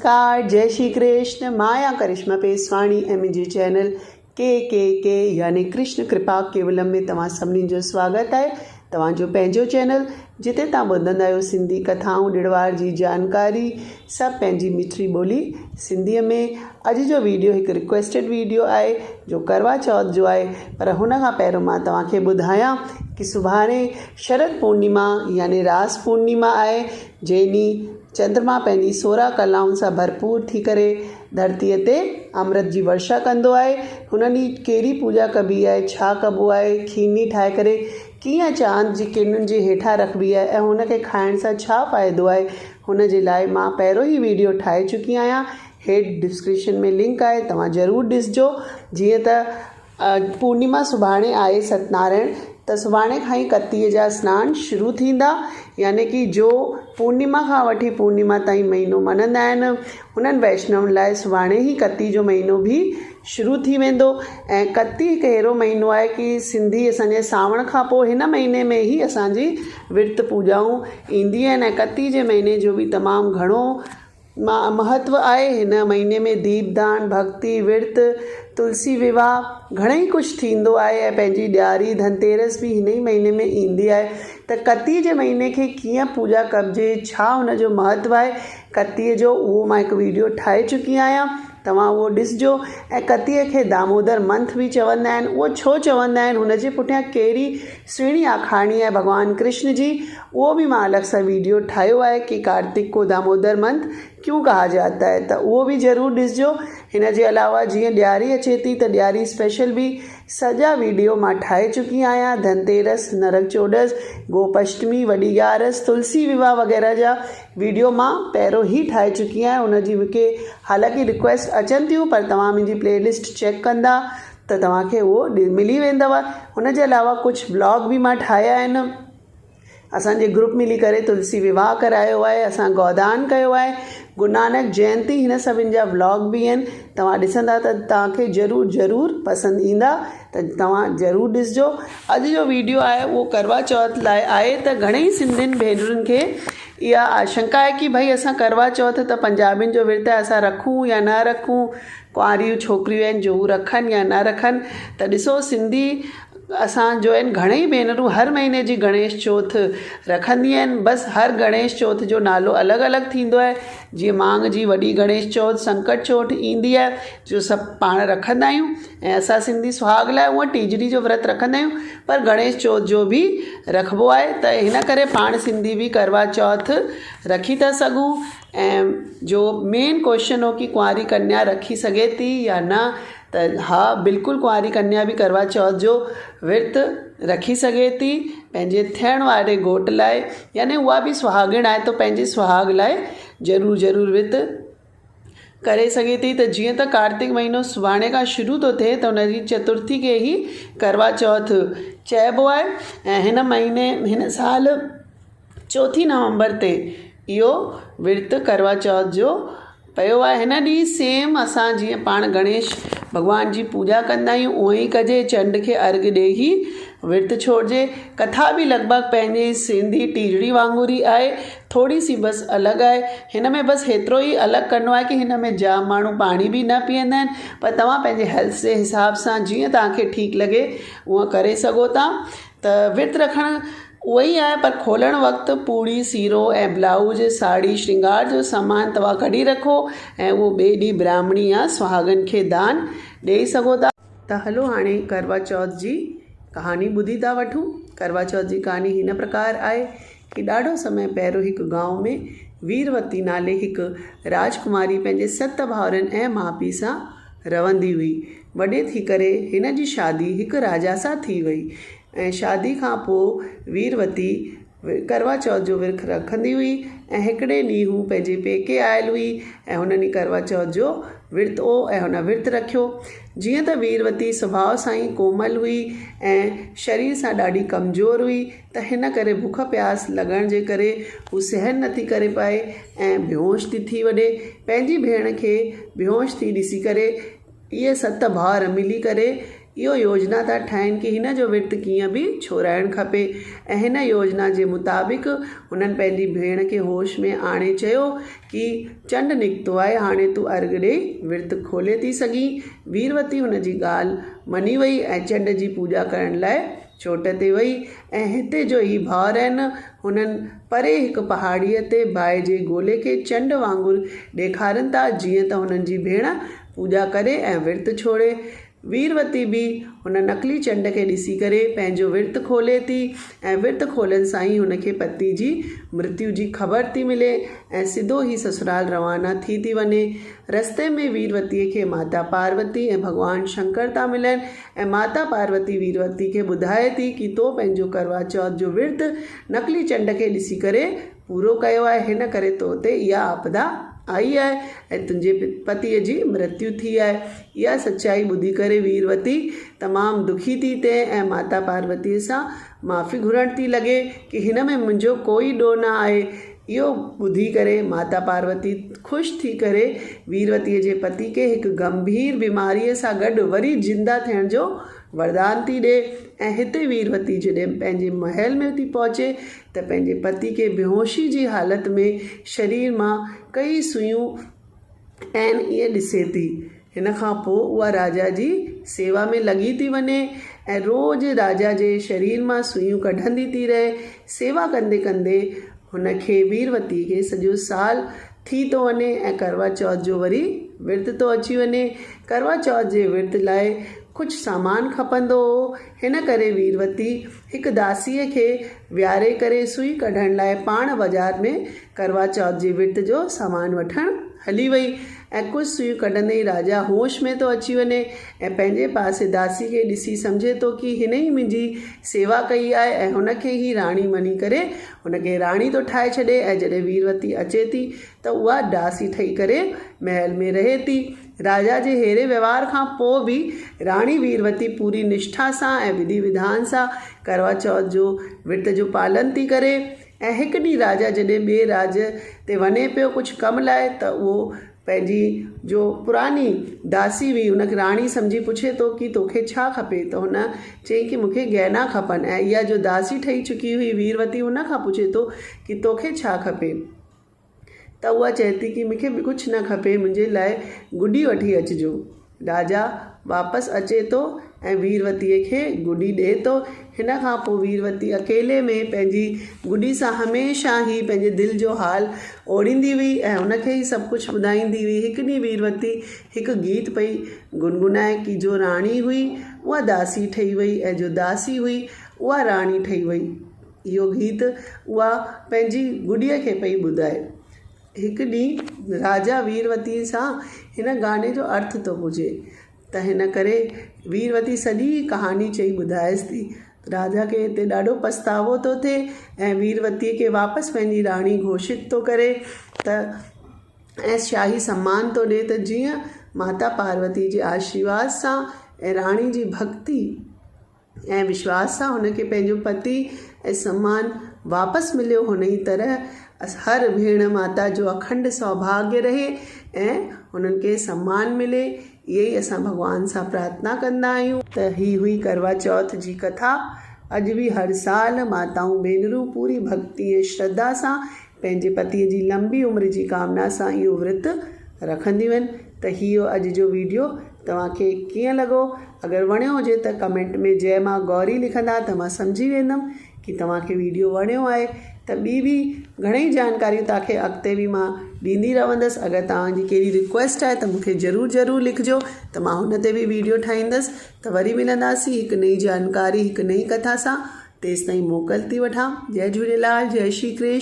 नमस्कार, जय श्री कृष्ण। माया करिश्मा पेसवाणी ऐं मुंहिंजे चैनल के यानी कृष्ण कृपा केवलम में तव्हां सभिनीनि जो स्वागत आहे। तव्हांजो पंहिंजो चैनल जिते तव्हां ॿुधंदा आहियो सिंधी कथाऊं, ॾिणवार जी जानकारी, सभु पंहिंजी मिठड़ी ॿोली सिंधीअ में। अॼु जो वीडियो हिकु रिक्वेस्टेड वीडियो आहे जो करवा चौथ जो आहे, पर हुन खां पहिरियों मां तव्हांखे ॿुधायां कि सुभाणे शरद पूर्णिमा यानी रास पूर्णिमा आहे, जंहिं ॾींहुं चंद्रमा पंहिंजी 16 कलाउनि सां भरपूर थी करे धरतीअ ते अमृत जी वर्षा कंदो आहे। हुन ॾींहुं कहिड़ी पूॼा कबी आहे, छा कबो आहे, खीरनी ठाहे करे कीअं चांद जी किरणनि जे हेठां रखबी आहे ऐं हुनखे खाइण सां छा फ़ाइदो आहे, हुन जे लाइ मां पहिरियों ई वीडियो ठाहे चुकी आहियां। हेठि डिस्क्रिप्शन में लिंक आहे, तव्हां ज़रूरु ॾिसजो। जीअं त पूर्णिमा सुभाणे आहे सतनारायण, त सुभाणे खां ई कतीअ जा सनान शुरू थींदा, यानी कि जो पूर्णिमा खां वठी पूर्णिमा ताईं महीनो मञंदा आहिनि हुननि वैष्णवनि लाइ सुभाणे ई कती जो महीनो बि शुरू थी वेंदो। ऐं कती हिकु अहिड़ो महीनो आहे कि सिंधी असांजे सावण खां पोइ हिन महीने में ई असांजी विर्त पूॼाऊं ईंदियूं आहिनि ऐं कती जे महीने जो बि तमामु घणो महत्व आहे। हिन महीने में दीपदान, भक्ति, विर्त, तुलसी विवाह घणेई कुझु थींदो आहे ऐं पंहिंजी ॾियारी धनतेरस बि हिन ई महीने में ईंदी आहे। त कती जे महीने खे कीअं पूॼा कबिजे, छा हुन जो महत्व आहे कतीअ जो, उहो मां हिकु वीडियो ठाहे चुकी आहियां, तव्हां उहो ॾिसजो। ऐं कतीअ खे दामोदर मंथ बि चवंदा आहिनि। उहो छो चवंदा आहिनि, हुनजे पुठियां कहिड़ी सुहिणी आखाणी आहे भॻवान कृष्ण जी, उहो बि मां अलॻि सां वीडियो ठाहियो आहे कि कार्तिक को दामोदर मंथ क्यों कहा जाता है, त उहो बि ज़रूरु ॾिसजो। हिन जे अलावा जीअं ॾियारी अचे थी त ॾियारी स्पेशल बि सॼा वीडियो मां ठाहे चुकी आहियां। धनतेरस, नरक चोॾस, गोपाष्टमी, वॾी ग्यारस, तुलसी विवाह वग़ैरह जा वीडियो मां पहिरियों ई ठाहे चुकी आहियां। हुनजी मूंखे हालांकि रिक्वेस्ट अचनि थियूं, पर तव्हां मुंहिंजी प्लेलिस्ट चेक कंदा त तव्हांखे उहो मिली वेंदव। हुन जे अलावा कुझु ब्लॉग बि मां ठाहिया आहिनि। असांजे ग्रुप मिली करे तुलसी विवाह करायो आहे, असां गौदान कयो आहे, गुरुनानक जयंती, हिन सभिनि जा व्लॉग बि आहिनि। तव्हां ॾिसंदा त तव्हांखे ज़रूरु पसंदि ईंदा, त तव्हां ज़रूरु ॾिसजो। अॼु जो वीडियो आहे उहो करवा चौथ लाइ आहे। त घणेई सिंधियुनि भेनरुनि खे इहा आशंका आहे कि भई असां करवा चौथ त पंजाबियुनि जो विर्त आहे, असां रखूं या न रखूं, कुंवारियूं छोकिरियूं आहिनि जो हू रखनि या न रखनि। त ॾिसो, सिंधी असांजो आहिनि घणेई भेनरूं हर महीने जी गणेश चौथ रखंदी आहिनि। बसि हर गणेश चौथ जो नालो अलॻि अलॻि थींदो आहे। जीअं मांग जी वॾी गणेश चौथ, संकट चौथ ईंदी आहे जो सभु पाण रखंदा आहियूं, ऐं असां सिंधी सुहाग लाइ उहा टीजड़ी जो विर्त रखंदा आहियूं, पर गणेश चौथ जो बि रखिबो आहे। त हिन करे पाण सिंधी बि करवा चौथ रखी था सघूं। ऐं जो मेन क्वेश्चन हो कि कुंवारी कन्या रखी सघे थी या न, त हा, बिल्कुलु कुंवारी कन्या बि करवा चौथ जो विर्त रखी सघे थी पंहिंजे थियण वारे घोट लाइ, यानी उहा बि सुहागिण आहे त पंहिंजे सुहाग लाइ ज़रूरु विर्त करे सघे थी। त जीअं त कार्तिक महीनो सुभाणे खां शुरू थो थिए, त हुनजी चतुर्थी खे ई करवा चौथ चइबो आहे। ऐं हिन साल 4 नवंबर ते इहो विर्त करवा चौथ जो पियो आहे। हिन ॾींहुं सेम असां जीअं पाण गणेश भॻवान जी पूॼा कंदा आहियूं उअं ई कजे, चंड खे अर्घु ॾेई ई विर्त छोड़िजे। कथा बि लॻभॻि पंहिंजे सिंधी टीजड़ी वांगुरु ई आहे, थोरी सी बसि अलॻि आहे। हिन में बसि हेतिरो ई अलॻि करिणो आहे कि हिन में जाम माण्हू पाणी बि न पीअंदा आहिनि, पर तव्हां पंहिंजे हेल्थ जे हिसाब सां जीअं तव्हांखे ठीकु लॻे उअं करे सघो था। त विर्त रखणु उहो ई आहे, पर खोलण वक़्तु पूड़ी, सीरो ऐं ब्लाउज, साड़ी, श्रृंगार जो सामान तव्हां कढी रखो ऐं उहो ॿिए ॾींहुं ब्राह्मणी या सुहागन खे दान ॾेई सघो था। त हलो हाणे करवा चौथ जी कहानी ॿुधी था वठूं। करवा चौथ जी कहानी हिन प्रकार आहे कि ॾाढो समय पहिरियों हिकु गांव में वीरवती नाले हिकु राजकुमारी पंहिंजे 7 भाउरनि ऐं माउ पीउ सां रहंदी हुई। वॾे थी करे हिन जी शादी हिकु राजा सां थी वई ऐं शादी खां पोइ वीरवती करवा चौथ जो विर्त रखंदी हुई। ऐं हिकिड़े ॾींहुं हू पंहिंजे पेके आयल हुई ऐं हुन ॾींहुं करवा चौथ जो विर्त हो ऐं हुन विर्त रखियो। जीअं त वीरवती सुभाउ सां ई कोमल हुई ऐं शरीर सां ॾाढी कमज़ोर हुई, त हिन करे बुख प्यास लॻण जे करे हू सहन नथी करे पाए ऐं बेहोश थी वञे। पंहिंजी भेण खे बेहोश थी ॾिसी करे इहे 7 भाउर मिली करे इहो योजना था ठाहिनि कि हिन जो विर्तु कीअं बि छोड़ाइणु खपे। ऐं हिन योजना जे मुताबिक़ हुननि पंहिंजी भेण खे होश में आणे चयो कि चंडु निकितो आहे, हाणे तूं अर्घु ॾेई विर्तु खोले थी सघीं। वीरवती हुन जी ॻाल्हि मञी वई ऐं चंड जी पूॼा करण लाइ चोट ते वई। ऐं हिते जो ही भाउर आहिनि, हुननि परे हिकु पहाड़ीअ ते बाहि जे गोले खे चंड वांगुरु ॾेखारनि था, जीअं त हुननि जी भेण पूॼा करे ऐं विर्तु छोड़े। वीरवती बि हुन नकली चंड खे ॾिसी करे पंहिंजो विर्तु खोले थी ऐं विर्तु खोलण सां ई हुनखे पति जी मृत्यु जी ख़बर थी मिले ऐं सिधो ई ससुराल रवाना थी वञे। रस्ते में वीरवतीअ खे माता पार्वती ऐं भॻवानु शंकर था मिलनि ऐं माता पार्वती वीरवती खे ॿुधाए थी कि तो पंहिंजो करवा चौथ जो विर्तु नकली चंड खे ॾिसी करे पूरो कयो आहे, हिन करे तो ते इहा आपदा आई आहे ऐं तुंहिंजे पतीअ जी मृत्यु थी आहे। इहा सच्चाई ॿुधी करे वीरवती तमामु दुखी थी थिए ऐं माता पार्वतीअ सां माफ़ी घुरणु थी लॻे कि हिन में मुंहिंजो कोई ॾोह न आहे। इहो ॿुधी करे माता पार्वती ख़ुशि थी करे वीरवतीअ जे पति खे हिकु गंभीर बीमारीअ सां गॾु वरी जिंदा थियण जो वरदान थी ॾिए। ऐं हिते वीरवती जॾहिं पंहिंजे महल में थी पहुचे त पंहिंजे पति खे बेहोशी जी हालत में शरीर मां कई सुयूं आहिनि ईअं ॾिसे थी। हिन खां पोइ उहा राजा जी सेवा में लॻी थी वञे ऐं रोज़ु राजा जे शरीर मां सुयूं कढंदी थी रहे। सेवा कंदे कंदे हुनखे वीरवती खे सॼो साल थी थो वञे ऐं करवा चौथ जो वरी विर्तु थो अची वञे। करवा चौथ जे विर्तु लाइ कुझु सामान खपंदो हो, हिन करे वीरवती हिकु दासीअ खे विहारे करे सुई कढण लाइ पाण बाज़ार में करवा चौथ जे विर्तु जो सामान वठणु हली वई ऐं कुझु सुयूं कढंदे ई राजा होश में थो अची वञे ऐं पंहिंजे पासे दासी खे ॾिसी सम्झे थो कि हिन ई मुंहिंजी सेवा कई आहे ऐं हुनखे ई राणी मञी करे हुनखे राणी थो ठाहे छॾे। ऐं जॾहिं वीरवती अचे थी त उहा दासी ठही करे महल में रहे थी। राजा जे अहिड़े व्यवहार खां पोइ बि राणी वीरवती पूरी निष्ठा सां ऐं विधि विधान सां करवा चौथ जो विर्तु जो पालन थी करे। ऐं हिकु ॾींहुं राजा जॾहिं ॿिए राज ते वञे पियो कुझु कम लाइ त उहो पंहिंजी जो पुरानी दासी हुई हुनखे राणी सम्झी पुछे थो कि तोखे छा खपे, त हुन चई कि मूंखे गहना खपनि। ऐं इहा जो दासी ठही चुकी हुई वीरवती हुन खां पुछे थो कि तोखे छा खपे, त उहा चए थी कि मूंखे बि कुझु न खपे, मुंहिंजे लाइ गुडी वठी अचिजो। राजा वापसि अचे थो ऐं वीरवतीअ खे गुडी ॾिए थो। हिन खां पोइ वीरवती अकेले में पंहिंजी गुडी सां हमेशह ई पंहिंजे दिलि जो हाल ओड़ींदी हुई ऐं हुनखे ई सभु कुझु ॿुधाईंदी हुई। हिकु ॾींहुं वीरवती हिकु गीत पई गुनगुनाए कि जो राणी हुई उहा दासी ठही वई ऐं जो दासी हुई उहा राणी ठही वई। इहो गीत उहा पंहिंजी गुडीअ खे पई ॿुधाए। हिकु ॾींहुं राजा वीरवती सां हिन गाने जो अर्थ थो पुछे त हिन करे वीरवती सॼी कहानी चई ॿुधाएसि थी। राजा खे हिते ॾाढो पछतावो थो थिए ऐं वीरवतीअ खे वापसि पंहिंजी राणी घोषित थो करे त ऐं शाही सम्मान थो ॾिए त जीअं माता पार्वती जे आशीर्वाद सां ऐं राणी जी भक्ति ऐं विश्वास सां हुनखे पंहिंजो पति ऐं सम्मान वापसि मिलियो, हुन ई तरह हर भेण माता जो अखंड सौभाग्य रहे ऐं हुननि खे सम्मान मिले। इहे ई असां भॻवान सां प्रार्थना कंदा आहियूं। त ही हुई करवा चौथ जी कथा। अॼु बि हर साल माताऊं भेनरूं पूरी भक्ति ऐं श्रद्धा सां पंहिंजे पतीअ जी लंबी उमिरि जी कामना सां इहो विर्तु रखंदियूं आहिनि। त इहो अॼु जो वीडियो तव्हांखे कीअं लॻो? अगरि वणियो हुजे त कमेंट में जय मां गौरी लिखंदा त मां सम्झी वेंदमि कि तव्हांखे वीडियो वणियो आहे। त ॿी बि घणेई जानकारियूं तव्हांखे अॻिते बि मां ॾींदी रहंदसि। अगरि तव्हांजी कहिड़ी रिक्वेस्ट आहे त मूंखे ज़रूरु लिखिजो त मां हुन ते बि वीडियो ठाहींदसि। त वरी मिलंदासीं हिकु नई जानकारी हिकु नई कथा सां। तेसिताईं मोकल थी वठां। जय झूलेलाल, जय श्री कृष्ण।